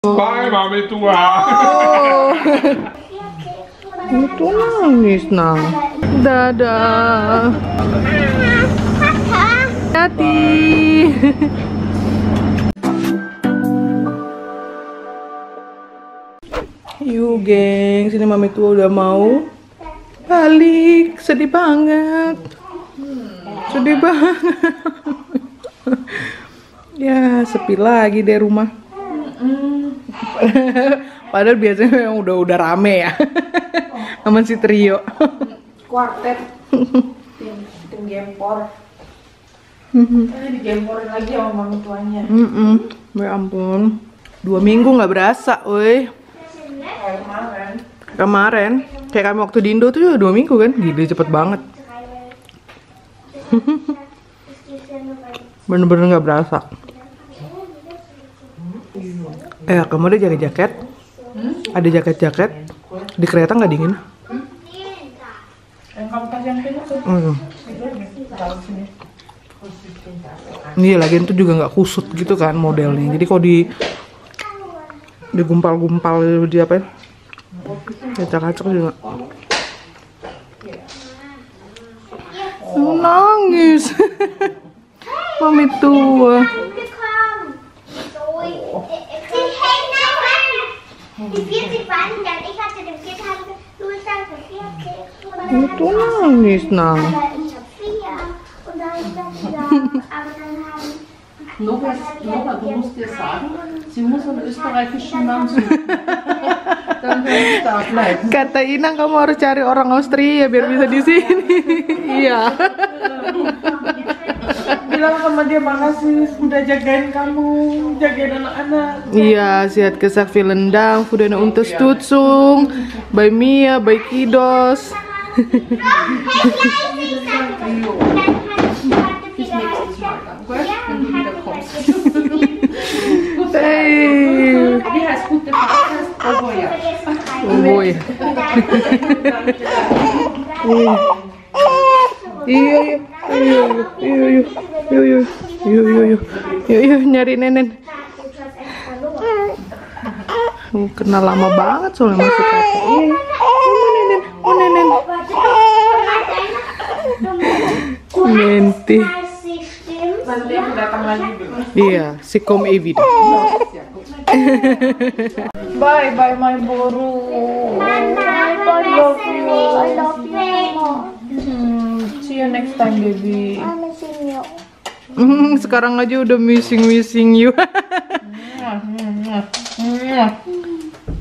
Bye, mami tua. Oh. Itu nangis nah. Dadah. Hati. Yuk geng, sini mami tua udah mau balik. Sedih banget. Sedih banget. Ya sepi lagi deh rumah. Padahal biasanya yang udah rame ya. Sama si trio. Kuartet. Tim gempor. Ini digemporin lagi sama mami tuanya. Ya ampun. 2 minggu nggak berasa, woi. Kemarin kayak kami waktu di Indo tuh 2 minggu kan, gila cepet banget. Bener-bener nggak berasa. Kamu ada jaket-jaket? Ada jaket-jaket? Di kereta nggak dingin? Yang kamu kasih yang pindah tuh. Iya, lagian tuh juga nggak kusut gitu kan modelnya. Jadi kalau digumpal-gumpal di apa ya? Acak-acak juga. Nangis. Mami tua. Itu nangis nah. Nora, du musst dir sagen, sie muss einen österreichischen Mann suchen. Dann kann ich da bleiben. Kata Inang kamu harus cari orang Austria biar bisa di sini. Iya. Bilang sama dia makasih udah jagain kamu, jagain anak-anak. Iya, sie hat gesagt vielen Dank für deine Unterstützung bei mir, bei Kidos. Hey. Wie heißt gute Podcast? Oh ja. Oh ya. Iya, nyari nenen. Kenal lama banget soalnya masuk kakak. Oh nenen. Menti. Nanti aku datang lagi. Iya, si kom Evid. Bye bye my boru. I love you. I love you. See you next time baby. Sekarang aja udah missing you.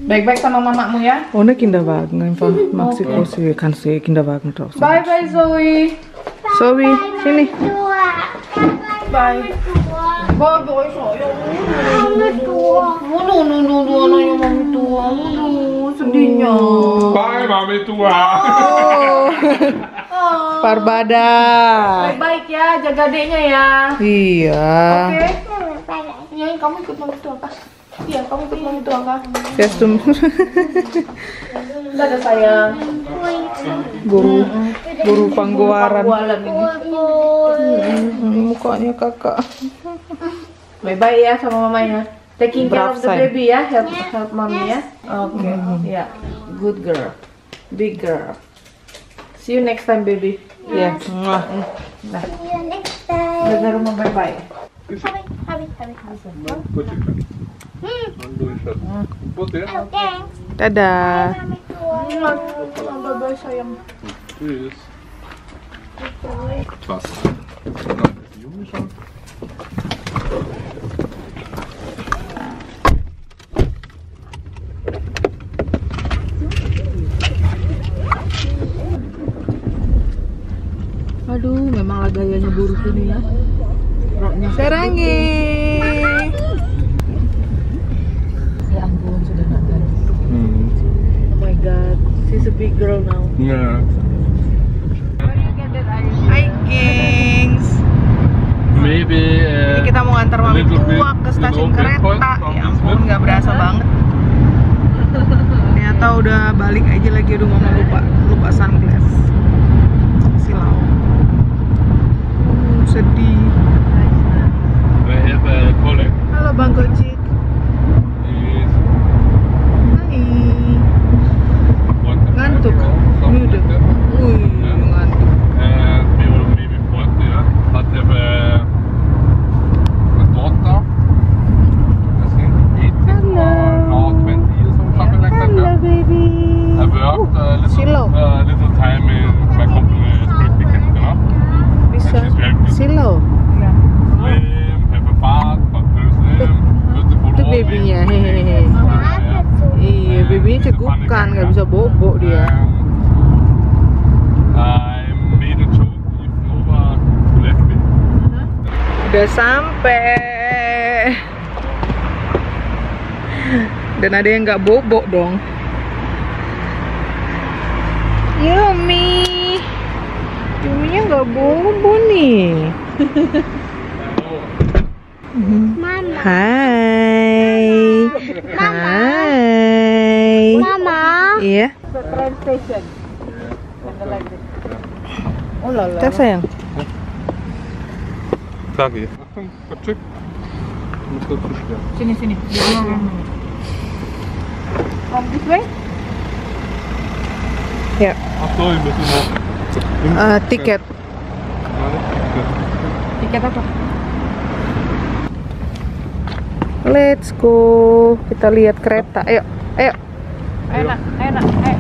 Baik-baik sama mamamu ya. Ohne Kinderwagen einfach. Mexiko sih kan sih Kinderwagen terus. Bye bye Zoe. Zoe, sini. Bye. Bye bye sayang. Anaknya mami tua. Sedihnya. Bye, mami tua. Parbada. Baik-baik ya, jaga adeknya ya. Iya. Oke. Ya, kamu ikut mami tua kah? Iya, kamu ikut mami tua kah? Kostum. Dadah sayang. Guru pangguaran. Panggualan ini. Mukanya kakak. Bye-bye ya sama mamanya. Taking care of the Brave baby ya, help mommy ya. Oke, ya. Good girl. Big girl. See you next time baby. Iya. Nah. Dadah rumah bye-bye. Put it. Dadah. Bye-bye sayang. Tschüss. Was? Junge schon? Aduh, memang gayanya buruk ini ya. Roknya Serangi. ya ampun, sudah nak ganti. Oh my god, she's a big girl now. Yeah. Hai gengs. Maybe. Ini kita mau ngantar mami little bit- tua ke stasiun little bit kereta. point from Ya this ampun, one. nggak berasa banget. Ternyata udah balik aja lagi. Aduh, mama lupa sunglass. Silau. Sedih. I have a colleague. Halo Bang Gojek. He's Iya, babynya cegukan, nggak bisa bobo dia. Udah sampai. Dan ada yang nggak bobo dong. Yumi, Yuminya nggak bobo nih. Mama. Hai. Hai. Mama. Iya. Train station. Oh lah lah. Cek sayang. Lagi. Kecil. Sini sini. From this way? Ya. Atau ibu mau. Tiket. Tiket apa? Let's go. Kita lihat kereta. Ayo, ayo. Ayo nak, ayo.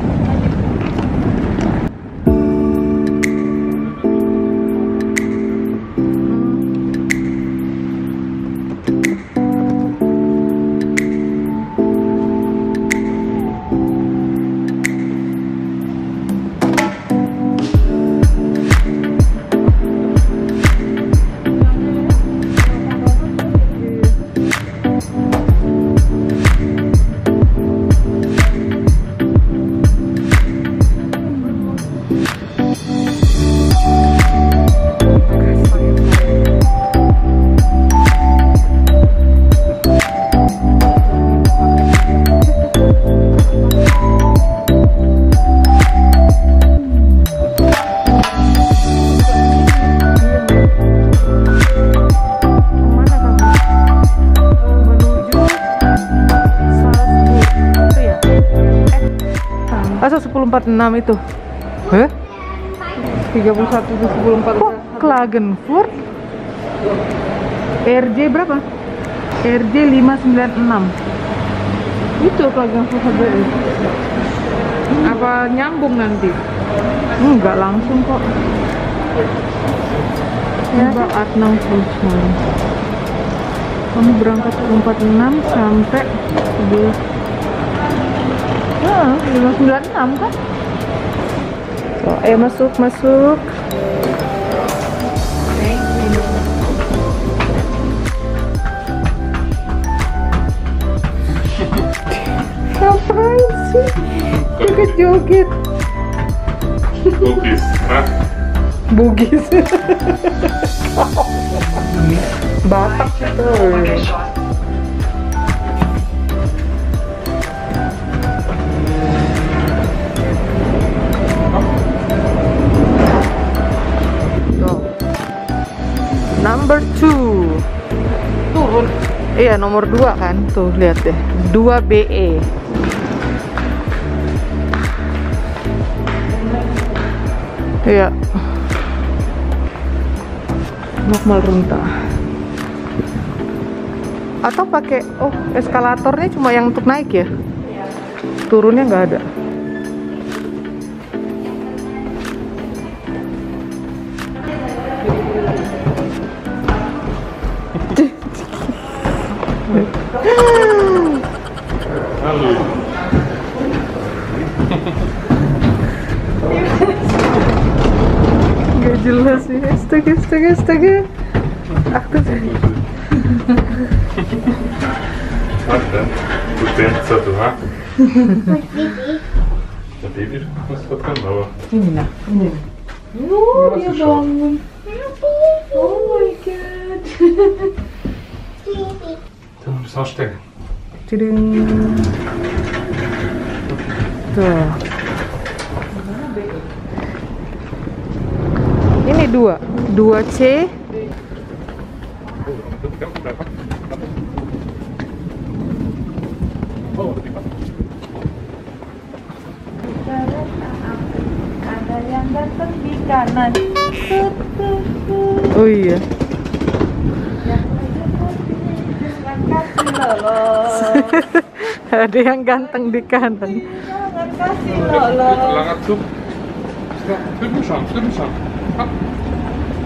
Masa 10.46 itu? Hah? 31 itu 10.46. Kok Klagenfurt? RJ berapa? RJ 596. Itu Klagenfurt HBU. Apa nyambung nanti? Enggak langsung kok. Enggak Adnang Fuchsman. Kamu berangkat 46 sampai 11. 596 kan? So, ayo masuk. Ngapain sih? Joget-joget. Bugis, Bugis. Batak tuh. Number 2 turun. Iya, nomor 2 kan. Tuh, lihat deh. 2 BE. Iya. Normal rentah. Atau pakai eskalatornya cuma yang untuk naik ya? Turunnya nggak ada. Halo. Gak jelas sih. Astaga. Aku Warte, du denkst du, ha? Der Baby muss da drin, aber. ini nah. Oh, dia bangun. Oh my god. Du musst aussteigen. Tiding. Tuh. Ini 2C. Ada yang datang di kanan. Oh iya. Kasih lolos. Ada yang ganteng di kanan. Jangan kasih lolos. Langer Zug. Drüben schauen.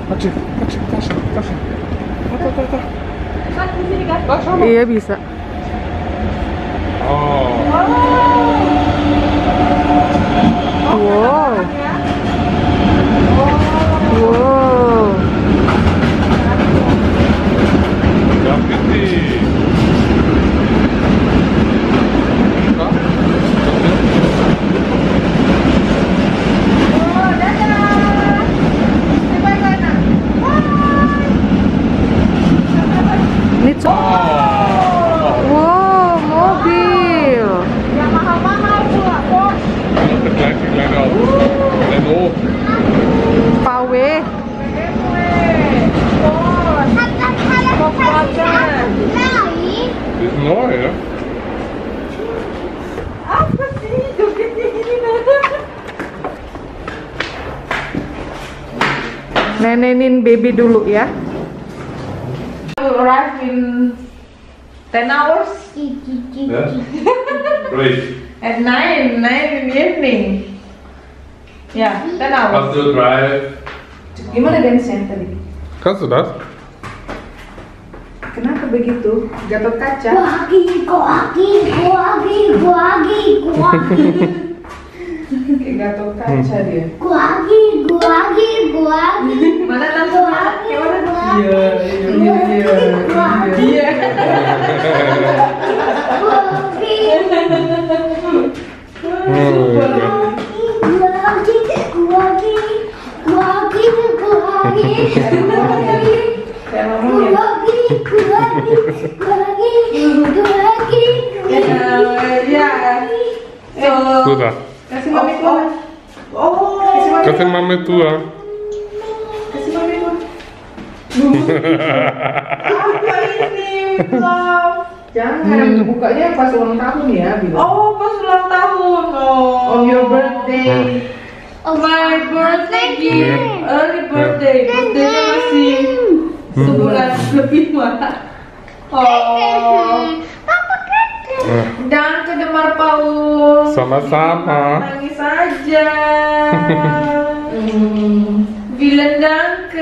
Warte. Da. Kan di sini kan? Iya bisa. Oh, Pawe. die ist neu, ja? Apa sih jogetnya ini? Nenenin baby dulu ya. We arrive in 10 hours Ja? Great. at 9 in the evening. Ya, 10 hours. Hast du drive? Gimana dance-nya tadi? Kannst du das? Kenapa begitu? Gatot kaca. Kayak gatot kaca dia. Mana tansunya? Gimana dong? Iya. Kayak mamanya. Ya. Sudah. Kasih mami tuan. Kasih mami tua. Kasih mami tuan. Apa ini? Love. Jangan bukanya pas ulang tahun ya, bilang. Oh, pas ulang tahun. Oh. On your birthday. My birthday gift. Early birthday. Birthday-nya masih sebulan lebih malah. Oh. Dan ke Demar Paul. Sama-sama. Nangis aja. Vielen Dank.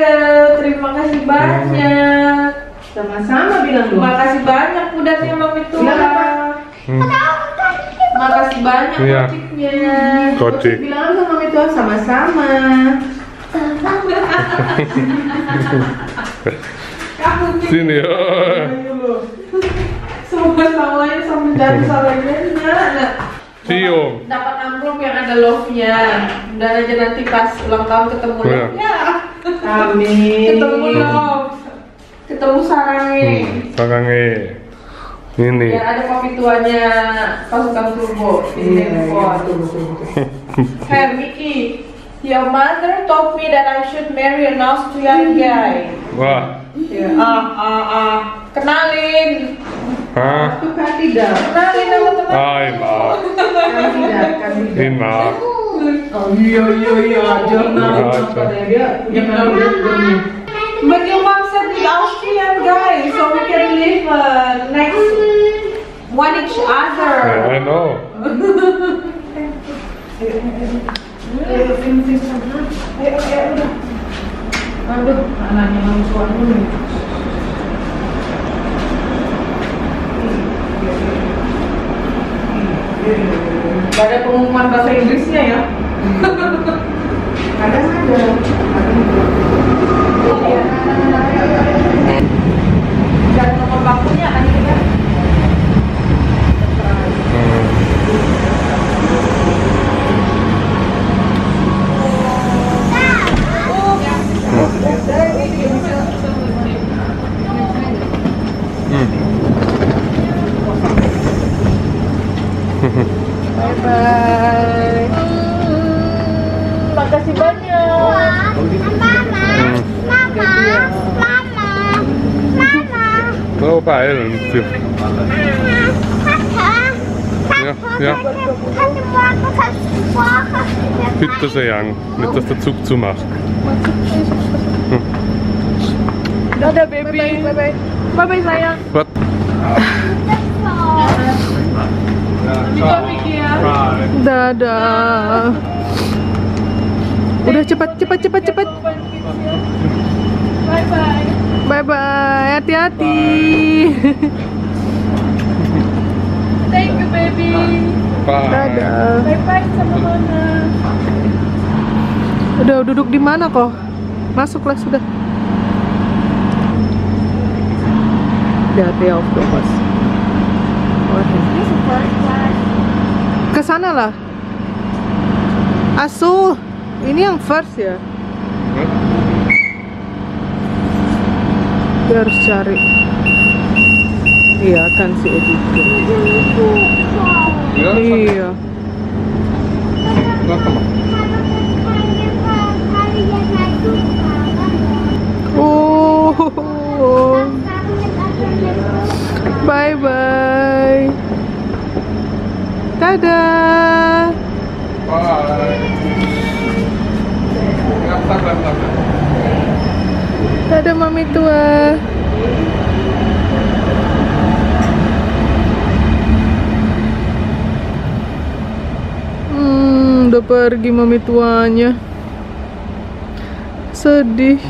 Terima kasih banyak. Sama-sama bilang dong. Makasih banyak udahnya Mami Tua. Makasih banyak Iya. kociknya. Kocik. Bilang sama Mami Tua sama-sama. Kamu Sini. semua-semuanya sambil dari salahnya. Nah. Cium. Dapat amplop yang ada love-nya. Dan aja nanti pas ulang tahun ketemu Iya. love-nya. Amin. Ketemu love. Ketemu sarangnya. Sarangnya. Ini. Biar ada kopi tuanya pasukan turbo. Hey Mickey, your mother told me that I should marry an Austrian guy. Wah. Ya, kenalin. Hah? Kandidat. Kenalin sama teman. Enak. Kandidat. Enak. Oh iya, jangan apa dia punya kandidat. But your mom said the Austrian guy, so we can live next one each other. Yeah, I know. Aduh, anaknya mau suami nih. Gak ada pengumuman bahasa Inggrisnya ya? Ada. Dan nomor bakunya kan ini kan? Bye-bye. Makasih banyak. Oh, beeilen Sie. Ja. Bitte sayang, nicht dass der Zug zumacht. Dadah baby. Bye-bye. Bye-bye sayang. Was? Dadah. Udah cepat. Bye-bye. Bye-bye. Hati-hati. Thank you baby. Bye. Dadah. Bye-bye sama mama. Udah duduk di mana kok? Masuklah sudah. Hati-hati ya Mas. Ke sana lah. Asuh. Ini yang first ya. Dia harus cari. Iya kan si editor. Ja, Iya. Lass mal. Dadah. Bye. Dadah mami tua. Udah pergi mami tuanya. Sedih.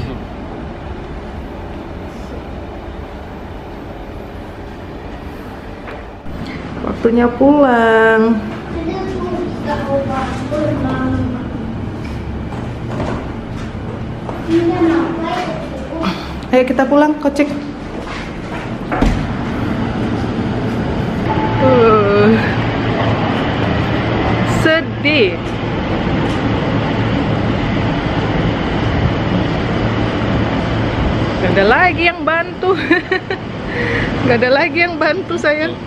Waktunya pulang. Ayo kita pulang, Kocek. Sedih. Gak ada lagi yang bantu. Gak ada lagi yang bantu sayang.